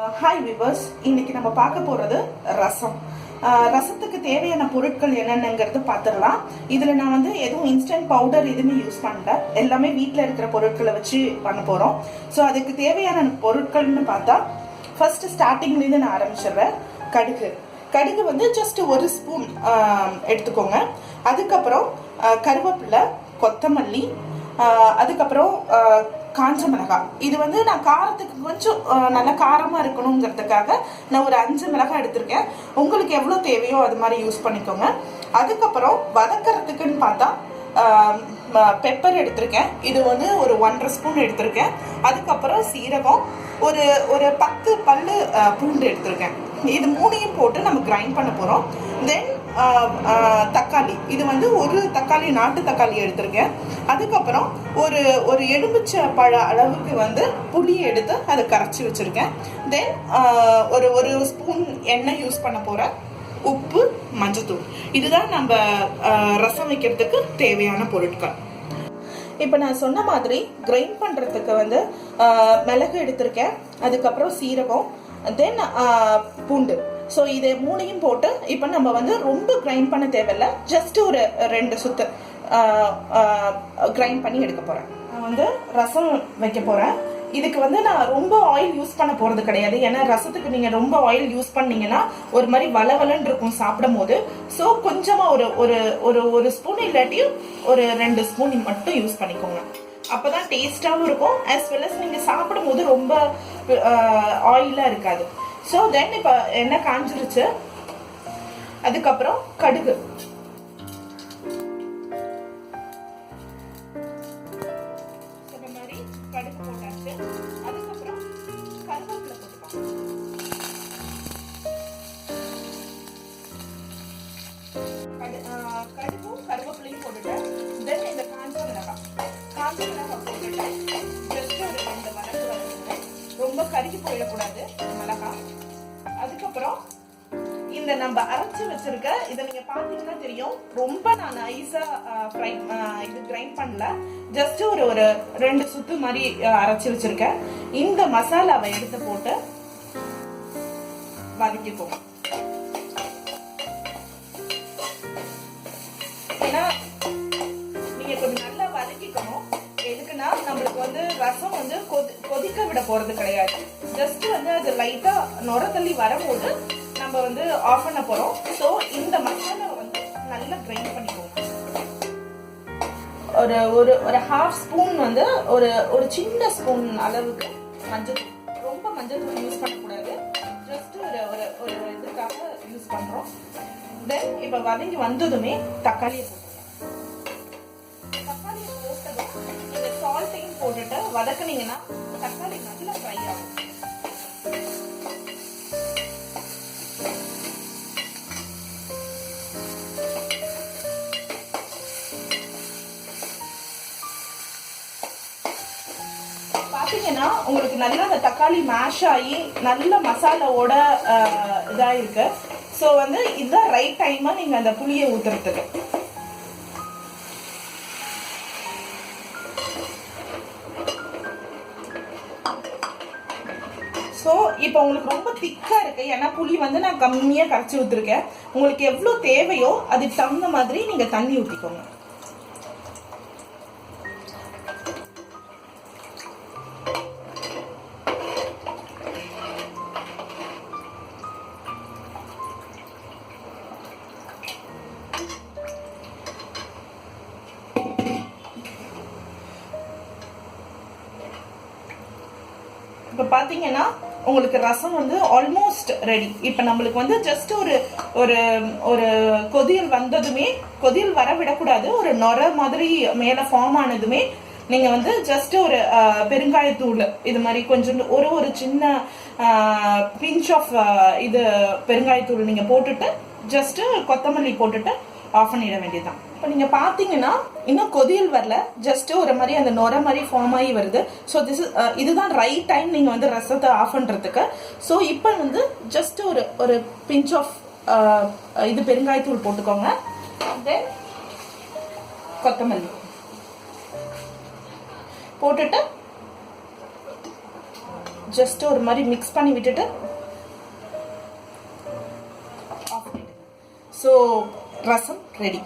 Hi viewers, இன்னைக்கு நம்ம பார்க்க போறது ரசம். ரசத்துக்கு தேவையான பொருட்கள் என்னென்னங்கிறது பார்த்துடலாம். இதில் நான் வந்து எதுவும் இன்ஸ்டன்ட் பவுடர் எதுவுமே யூஸ் பண்ணல, எல்லாமே வீட்டில் இருக்கிற பொருட்களை வச்சு பண்ண போகிறோம். ஸோ அதுக்கு தேவையான பொருட்கள்னு பார்த்தா ஃபர்ஸ்ட் ஸ்டார்டிங்லேருந்து நான் ஆரம்பிச்சிடுறேன். கடுகு வந்து ஜஸ்ட் 1 ஸ்பூன் எடுத்துக்கோங்க. அதுக்கப்புறம் கருவேப்பிலை, கொத்தமல்லி, அதுக்கப்புறம் காஞ்ச மிளகாய். இது வந்து நான் காரத்துக்கு கொஞ்சம் நல்லா காரமாக இருக்கணுங்கிறதுக்காக நான் ஒரு 5 மிளகாய் எடுத்திருக்கேன். உங்களுக்கு எவ்வளோ தேவையோ அது மாதிரி யூஸ் பண்ணிக்கோங்க. அதுக்கப்புறம் வதக்கிறதுக்குன்னு பார்த்தா பெப்பர் எடுத்திருக்கேன். இது வந்து ஒரு 1.5 ஸ்பூன் எடுத்திருக்கேன். அதுக்கப்புறம் சீரகம், ஒரு 10 பல்லு பூண்டு எடுத்திருக்கேன். இது 3யும் போட்டு நம்ம கிரைண்ட் பண்ண போகிறோம். தென் தக்காளி, இது வந்து ஒரு தக்காளி, நாட்டு தக்காளி எடுத்திருக்கேன். அதுக்கப்புறம் ஒரு எலுமிச்சை பழ அளவுக்கு வந்து புளி எடுத்து அதை கரைச்சி வச்சுருக்கேன். தென் ஒரு ஸ்பூன் எண்ணெய் யூஸ் பண்ண போகிறேன். உப்பு, மஞ்சத்தூள். இதுதான் நம்ம ரசம் வைக்கிறதுக்கு தேவையான பொருட்கள். இப்போ நான் சொன்ன மாதிரி கிரைண்ட் பண்ணுறதுக்கு வந்து மிளகு எடுத்திருக்கேன். அதுக்கப்புறம் சீரகம், தென் பூண்டு. ஸோ இதை 3யும் போட்டு இப்போ நம்ம வந்து ரொம்ப கிரைண்ட் பண்ண தேவையில்லை, ஜஸ்ட் ஒரு 2 சுத்து கிரைண்ட் பண்ணி எடுக்க போகிறேன். நான் வந்து ரசம் வைக்க போகிறேன். இதுக்கு வந்து நான் ரொம்ப ஆயில் யூஸ் பண்ண போகிறது கிடையாது. ஏன்னா ரசத்துக்கு நீங்கள் ரொம்ப ஆயில் யூஸ் பண்ணீங்கன்னா ஒரு மாதிரி வளவலன்னு இருக்கும் சாப்பிடும் போது. ஸோ கொஞ்சமாக ஒரு ஸ்பூன் இல்லாட்டியும் ஒரு 2 ஸ்பூன் மட்டும் யூஸ் பண்ணிக்கோங்க. அப்போதான் டேஸ்டாகவும் இருக்கும், ஆஸ் வெல் அஸ் நீங்கள் சாப்பிடும் போது ரொம்ப ஆயிலாக இருக்காது. ஸோ தென் இப்போ எண்ணெய் காஞ்சிருச்சு. அதுக்கப்புறம் கடுகு, இந்த மாதிரி கடுகு போட்டாச்சு. அதுக்கப்புறம் கருவேப்பிலை போட்டுக்கலாம். கடுகும் கருவேப்பிலையும் போட்டுட்டேன். தென் இந்த காஞ்ச மிளகாய் போட்டுட்டேன். ஜஸ்ட் ஒரு 2 வதக்குறேன். ரொம்ப கருகி போயிடக்கூடாது மிளகாய். அதுக்கப்புறம் இந்த நம்ம அரைச்சி வச்சிருக்க இதை நீங்க பாத்தீங்கன்னா தெரியும், ரொம்ப நான் நைஸா இது கிரைண்ட் பண்ணல, ஜஸ்ட் ஒரு 2 சுத்து மாதிரி அரைச்சி வச்சிருக்கேன். இந்த மசாலாவை எடுத்து போட்டு வதக்கிப்போம். ஏன்னா நீங்க கொஞ்சம் நல்லா வதக்கிக்கணும். எதுக்குன்னா நம்மளுக்கு வந்து ரசம் வந்து கொதிக்க விட போறது கிடையாது. ஜஸ்ட் வந்து அது லைட்டா நுர தள்ளி வரும்போது நம்ம வந்து ஆஃப் பண்ண போறோம். ஸோ இந்த மசாலாவை வந்து நல்லா கிரைண்ட் பண்ணிக்கோங்க. ஒரு ஹாஃப் ஸ்பூன் வந்து ஒரு சின்ன ஸ்பூன் அளவுக்கு மஞ்சள், ரொம்ப மஞ்சள் தூள் யூஸ் பண்ணக்கூடாது, ஜஸ்ட் ஒரு இதுக்காக யூஸ் பண்றோம். தென் இப்போ வதங்கி வந்ததுமே தக்காளியை போட்டுருங்க. தக்காளியை போட்டதும் இந்த சால்ட்டையும் போட்டுட்டு வதக்குனீங்கன்னா தக்காளி நல்லா ஃப்ரை ஆகும். பாத்தீங்கன்னா உங்களுக்கு நல்லா அந்த தக்காளி மேஷ் ஆகி நல்ல மசாலாவோட இதாயிருக்கு. ஸோ வந்து இதுதான் ரைட் டைமா நீங்க அந்த புளியை ஊத்துறதுக்கு. ஸோ இப்போ உங்களுக்கு ரொம்ப திக்கா இருக்கு, ஏன்னா புளி வந்து நான் கம்மியாக கரைச்சி ஊற்றிருக்கேன். உங்களுக்கு எவ்வளோ தேவையோ அதுக்கு தகுந்த மாதிரி நீங்க தண்ணி ஊற்றிக்கோங்க. இப்போ பார்த்தீங்கன்னா உங்களுக்கு ரசம் வந்து ஆல்மோஸ்ட் ரெடி. இப்போ நம்மளுக்கு வந்து ஜஸ்ட் ஒரு கொதியல் வந்ததுமே, கொதியல் வர விடக்கூடாது, ஒரு நொர மாதிரி மேலே ஃபார்ம் ஆனதுமே நீங்க வந்து ஜஸ்ட் ஒரு பெருங்காயத்தூள் இது மாதிரி கொஞ்சம் ஒரு சின்ன பிஞ்ச் ஆஃப் இது பெருங்காயத்தூள் நீங்க போட்டுட்டு ஜஸ்ட் கொத்தமல்லி போட்டுட்டு ஆஃப் பண்ணிட வேண்டியதுதான். இப்போ நீங்க பாத்தீங்கன்னா இன்னும் கொதியல் வரல, ஜஸ்ட் ஒரு மாதிரி அந்த நொர மாதிரி ஃபார்ம் ஆகி வருது. ஸோ இதுதான் ரைட் டைம் நீங்க வந்து ரசத்தை ஆஃப் பண்றதுக்கு. ஸோ இப்போ வந்து ஜஸ்ட் ஒரு பிஞ்ச் ஆஃப் இது பெருங்காயத்தூள் போட்டுக்கோங்க. தென் கொத்தமல்லி போட்டுட்டு ஜஸ்ட் ஒரு மாதிரி மிக்ஸ் பண்ணி விட்டுட்டு ஆஃப் பண்ணிடுங்க. ஸோ ரசம் ரெடி.